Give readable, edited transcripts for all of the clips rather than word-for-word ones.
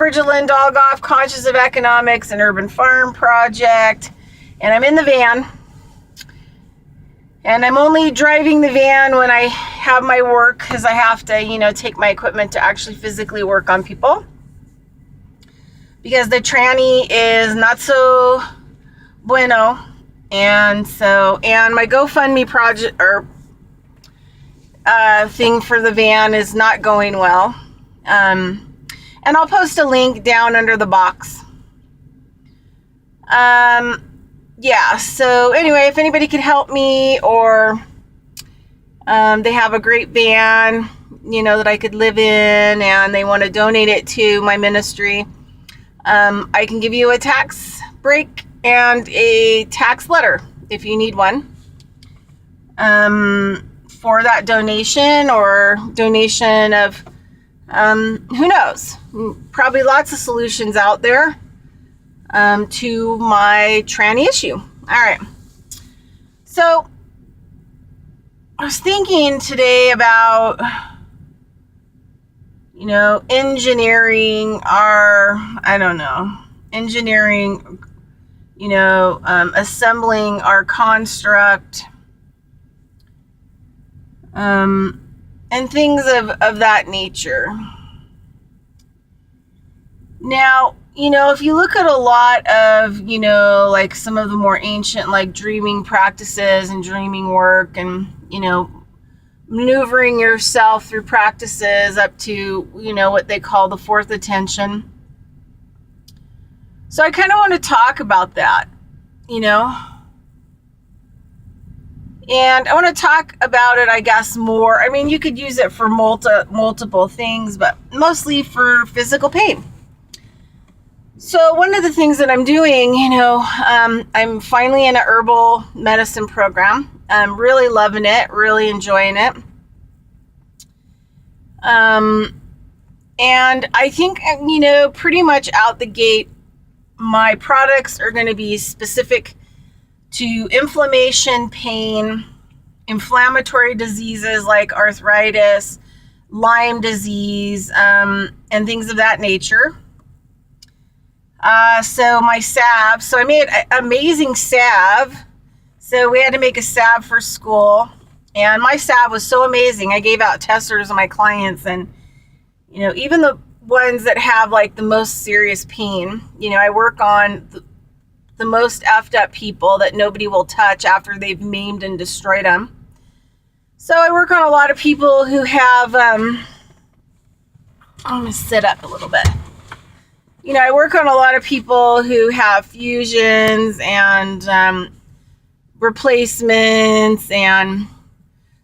Bridget-Lynn Dolgoff, Conscious of Economics and Urban Farm Project. And I'm in the van. And I'm only driving the van when I have my work, because I have to, take my equipment to actually physically work on people. Because the tranny is not so bueno. And my GoFundMe project or thing for the van is not going well. And I'll post a link down under the box. Yeah, so anyway, if anybody could help me, or they have a great van, that I could live in, and they want to donate it to my ministry, I can give you a tax break and a tax letter if you need one for that donation, or donation of, who knows, probably lots of solutions out there to my tranny issue. All right. So I was thinking today about, engineering assembling our construct, and things of that nature. Now, if you look at a lot of, like some of the more ancient, like dreaming practices and dreaming work, and, maneuvering yourself through practices up to, what they call the fourth attention. So I kind of want to talk about that, and I want to talk about it, I guess, more. I mean, you could use it for multiple things, but mostly for physical pain. So one of the things that I'm doing, I'm finally in a herbal medicine program. I'm really loving it, really enjoying it. And I think, pretty much out the gate, my products are going to be specific to inflammation, pain, inflammatory diseases like arthritis, Lyme disease, and things of that nature. So my salve, I made amazing salve. So we had to make a salve for school, and my salve was so amazing. I gave out testers to my clients, and, even the ones that have like the most serious pain, I work on the most effed up people that nobody will touch after they've maimed and destroyed them. So I work on a lot of people who have, I'm going to sit up a little bit. I work on a lot of people who have fusions and replacements and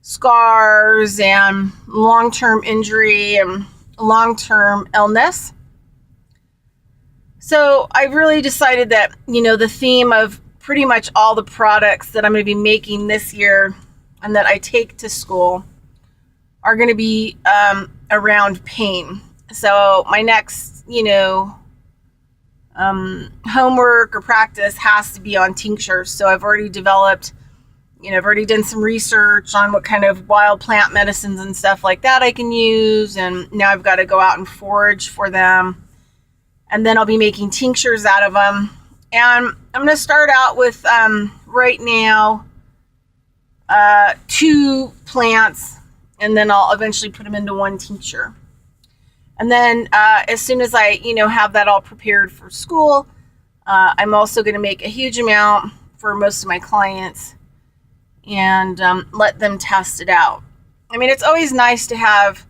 scars and long-term injury and long-term illness. So I've really decided that, the theme of pretty much all the products that I'm going to be making this year and that I take to school are going to be around pain. So my next, homework or practice has to be on tinctures. So I've already developed, I've already done some research on what kind of wild plant medicines and stuff like that I can use. And now I've got to go out and forage for them. And then I'll be making tinctures out of them. And I'm going to start out with, right now, 2 plants, and then I'll eventually put them into one tincture. And then as soon as I, have that all prepared for school, I'm also going to make a huge amount for most of my clients and let them test it out. I mean, it's always nice to have,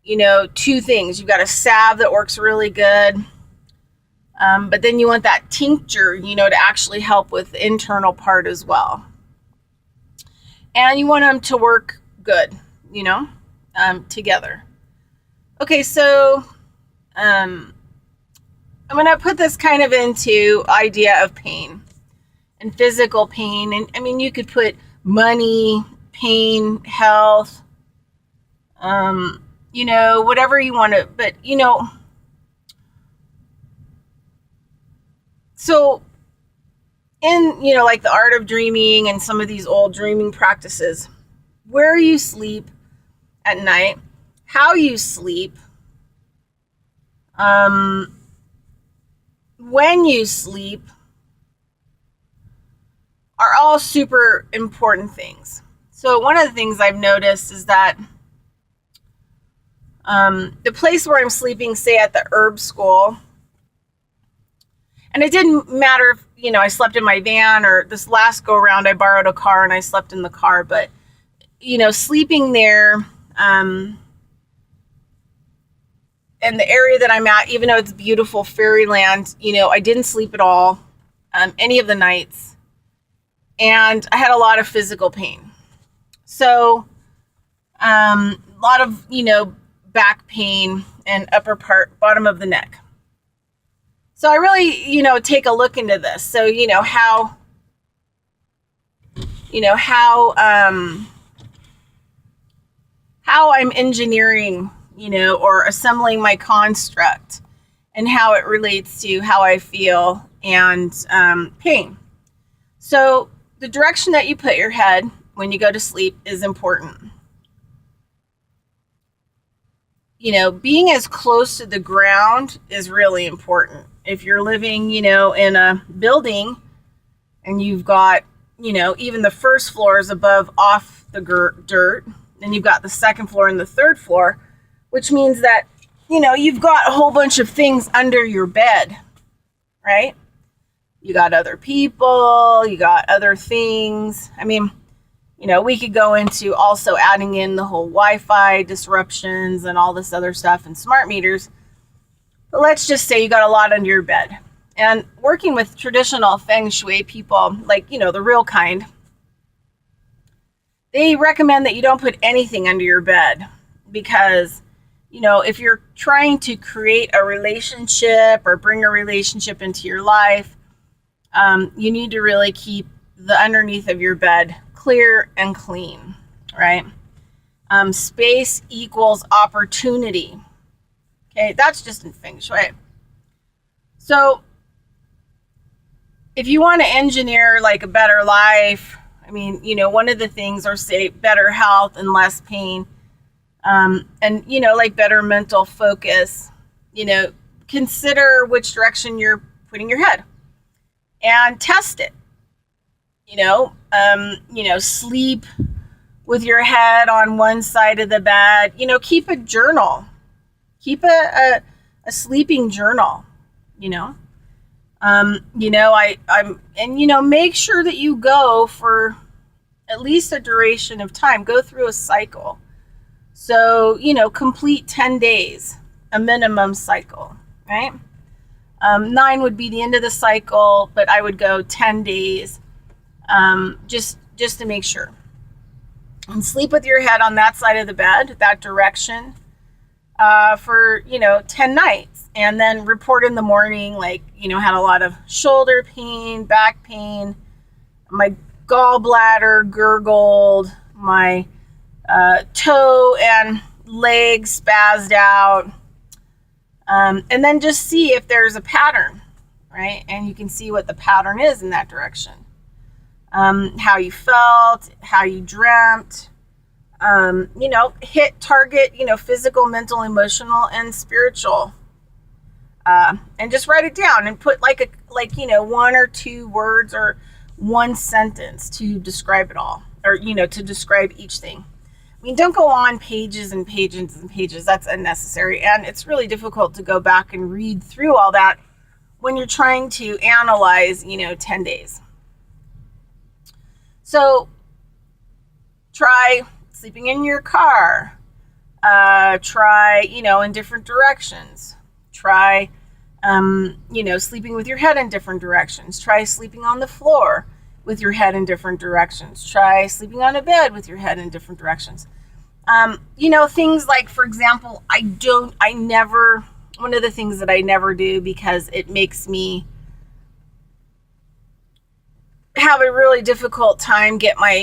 2 things. You've got a salve that works really good, but then you want that tincture, to actually help with the internal part as well. And you want them to work good, together. Okay, so I'm going to put this kind of into idea of pain and physical pain. And I mean, you could put money, pain, health, whatever you want to, but, so in, like the art of dreaming and some of these old dreaming practices, where you sleep at night, how you sleep, when you sleep are all super important things. So one of the things I've noticed is that the place where I'm sleeping, say at the herb school, and it didn't matter if, I slept in my van, or this last go around I borrowed a car and I slept in the car, but, sleeping there, and the area that I'm at, even though it's beautiful fairyland, I didn't sleep at all, any of the nights, and I had a lot of physical pain. So, a lot of, back pain and upper part, bottom of the neck. So I really, take a look into this. So, how I'm engineering, or assembling my construct, and how it relates to how I feel and pain. So the direction that you put your head when you go to sleep is important. Being as close to the ground is really important. If you're living, in a building and you've got, even the first floor is above off the dirt, and you've got the second floor and the third floor, which means that, you've got a whole bunch of things under your bed, right? You got other people, you got other things. I mean, we could go into also adding in the whole Wi-Fi disruptions and all this other stuff and smart meters. But let's just say you got a lot under your bed. And working with traditional feng shui people, like, the real kind, they recommend that you don't put anything under your bed because, if you're trying to create a relationship or bring a relationship into your life, you need to really keep the underneath of your bed clear and clean, right? Space equals opportunity. Okay, that's just in feng shui. So if you want to engineer like a better life, I mean, one of the things, or say better health and less pain, and, like better mental focus, consider which direction you're putting your head and test it. Sleep with your head on one side of the bed, keep a journal, keep a sleeping journal, make sure that you go for at least a duration of time, go through a cycle. So, complete 10 days, a minimum cycle, right? 9 would be the end of the cycle, but I would go 10 days, just to make sure. And sleep with your head on that side of the bed, that direction, for, 10 nights. And then report in the morning, like, had a lot of shoulder pain, back pain, my gallbladder gurgled, my toe and leg spazzed out. And then just see if there's a pattern, right? And you can see what the pattern is in that direction. How you felt, how you dreamt, hit target, physical, mental, emotional, and spiritual. And just write it down and put like 1 or 2 words or 1 sentence to describe it all, or, to describe each thing. I mean, don't go on pages and pages and pages. That's unnecessary. And it's really difficult to go back and read through all that when you're trying to analyze, 10 days. So try sleeping in your car. Try, in different directions. Try, sleeping with your head in different directions. Try sleeping on the floor with your head in different directions. Try sleeping on a bed with your head in different directions. Things like, for example, one of the things that I never do because it makes me have a really difficult time get my,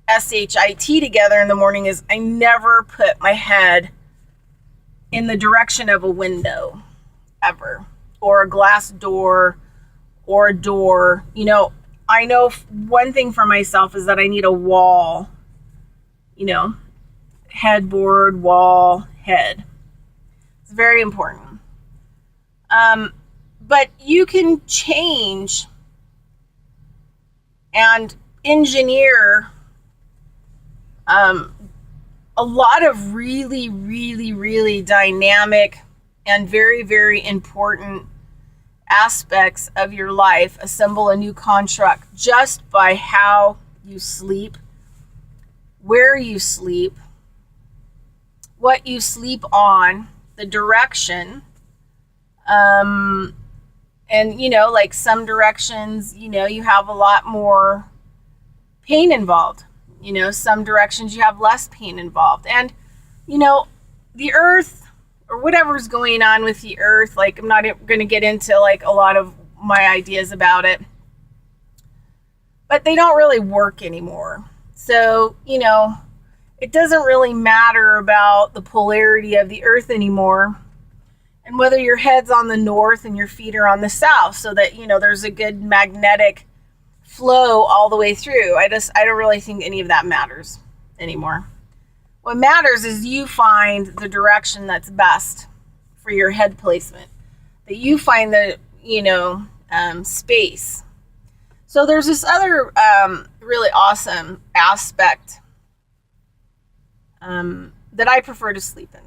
SHIT together in the morning is I never put my head in the direction of a window ever, or a glass door, or a door. I know one thing for myself is that I need a wall, headboard, wall, head. It's very important. But you can change and engineer a lot of really, really, really dynamic and very, very important aspects of your life, assemble a new construct just by how you sleep, where you sleep, what you sleep on, the direction. And, like some directions, you have a lot more pain involved. Some directions you have less pain involved. And, the earth or whatever's going on with the earth, like I'm not going to get into like a lot of my ideas about it, but they don't really work anymore. So, it doesn't really matter about the polarity of the earth anymore, and whether your head's on the north and your feet are on the south, so that, there's a good magnetic flow all the way through. I don't really think any of that matters anymore. What matters is you find the direction that's best for your head placement, that you find the, space. So there's this other really awesome aspect that I prefer to sleep in.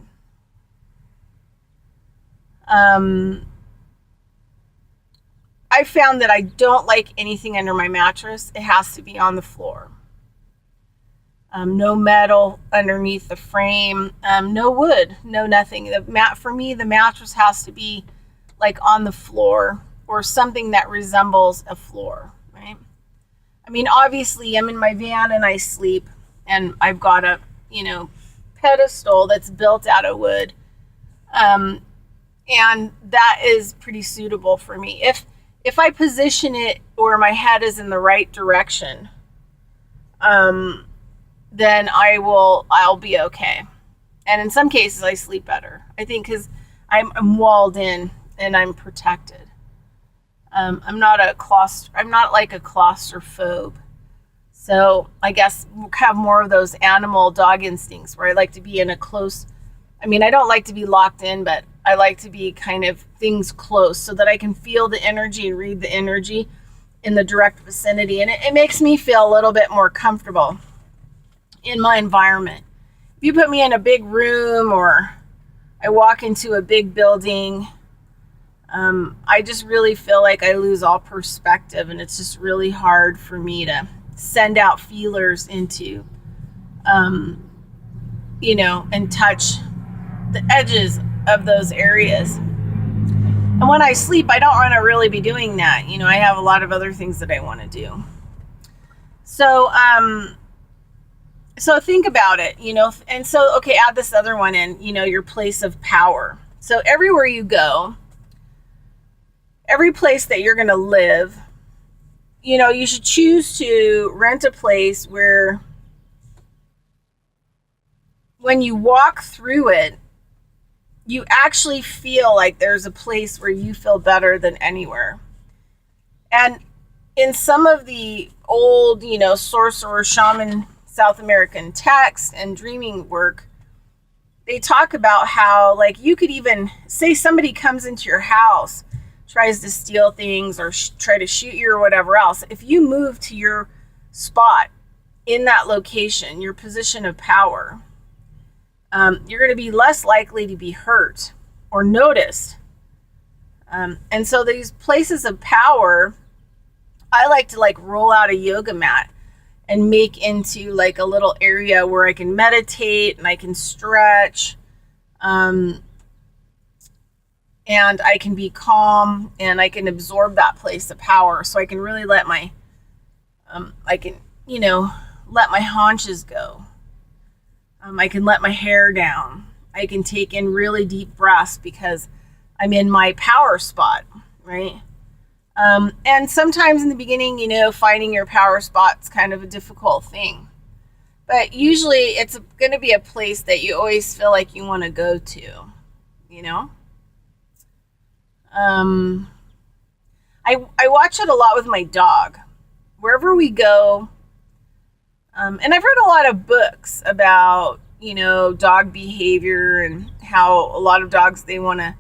I found that I don't like anything under my mattress. It has to be on the floor. No metal underneath the frame, no wood, no nothing. For me, the mattress has to be like on the floor or something that resembles a floor, right? I mean, obviously I'm in my van and I sleep, and I've got a, pedestal that's built out of wood. And that is pretty suitable for me. If I position it where my head is in the right direction, then I'll be okay. And in some cases I sleep better, I think, because I'm walled in and I'm protected. I'm not like a claustrophobe. So I guess we'll have more of those animal dog instincts where I like to be in a close, I don't like to be locked in, but I like to be kind of things close so that I can feel the energy and read the energy in the direct vicinity. And it makes me feel a little bit more comfortable in my environment. If you put me in a big room or I walk into a big building, I just really feel like I lose all perspective, and it's just really hard for me to send out feelers into, and touch the edges of those areas. And when I sleep, I don't want to really be doing that. I have a lot of other things that I want to do. So, so think about it, and so, okay, add this other one in, your place of power. So everywhere you go, every place that you're going to live, you should choose to rent a place where when you walk through it, you actually feel like there's a place where you feel better than anywhere. And in some of the old, sorcerer, shaman, South American text and dreaming work, they talk about how, like, you could even say somebody comes into your house, tries to steal things or try to shoot you or whatever else. If you move to your spot in that location, your position of power, you're going to be less likely to be hurt or noticed. And so these places of power, I like to roll out a yoga mat and make into like a little area where I can meditate and I can stretch, and I can be calm and I can absorb that place of power. So I can really let my, let my haunches go. I can let my hair down. I can take in really deep breaths because I'm in my power spot, right? And sometimes in the beginning, finding your power spot's kind of a difficult thing. But usually it's going to be a place that you always feel like you want to go to, I watch it a lot with my dog. Wherever we go, and I've read a lot of books about, dog behavior and how a lot of dogs, they want to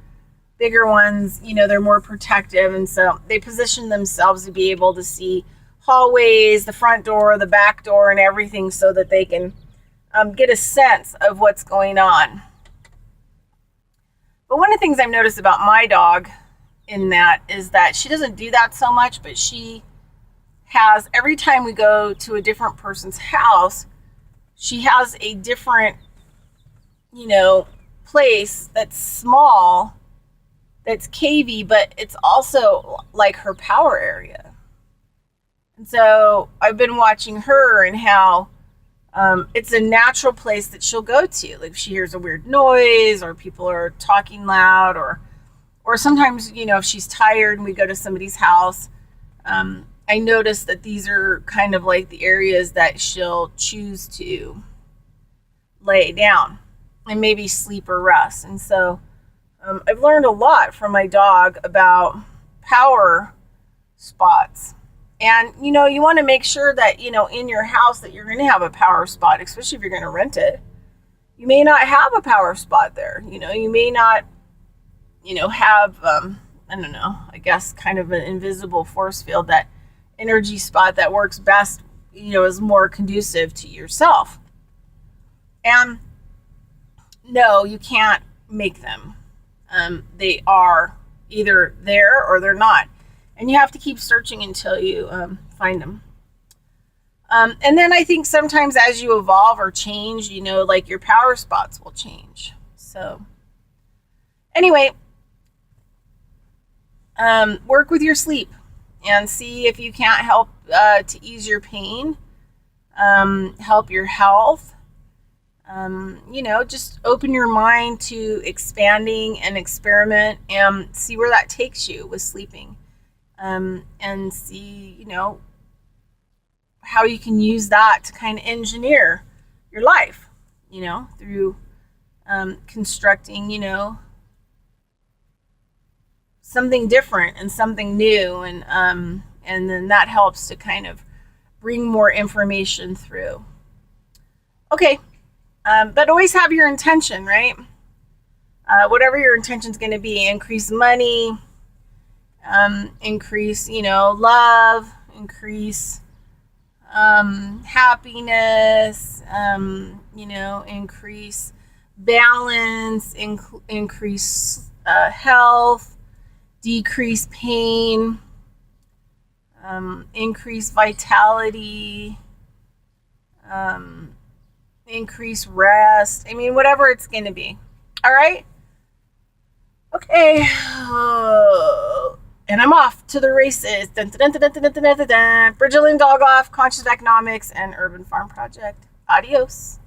bigger ones, they're more protective. And so they position themselves to be able to see hallways, the front door, the back door, and everything so that they can get a sense of what's going on. But one of the things I've noticed about my dog in that is that she doesn't do that so much, but she has, every time we go to a different person's house, she has a different, place that's small, that's cavey, but it's also like her power area. And so I've been watching her and how it's a natural place that she'll go to. Like if she hears a weird noise or people are talking loud, or sometimes, if she's tired and we go to somebody's house, I notice that these are kind of like the areas that she'll choose to lay down and maybe sleep or rest. And so I've learned a lot from my dog about power spots. And, you want to make sure that, in your house that you're going to have a power spot, especially if you're going to rent it. You may not have a power spot there. You may not, have, I don't know, I guess kind of an invisible force field, that energy spot that works best, is more conducive to yourself. And no, you can't make them. They are either there or they're not. And you have to keep searching until you find them. And then I think sometimes as you evolve or change, like your power spots will change. So anyway, work with your sleep and see if you can't help to ease your pain, help your health. Just open your mind to expanding and experiment and see where that takes you with sleeping. And see, how you can use that to kind of engineer your life, through constructing, something different and something new. And then that helps to kind of bring more information through. Okay. But always have your intention, right? Whatever your intention is going to be, increase money, increase, love, increase happiness, increase balance, increase health, decrease pain, increase vitality, increase rest. I mean, whatever it's going to be. All right? Okay. And I'm off to the races. Dun, dun, dun, dun, dun, dun, dun, dun, dun. Bridgerland Dog Off, Conscious Economics, and Urban Farm Project. Adios.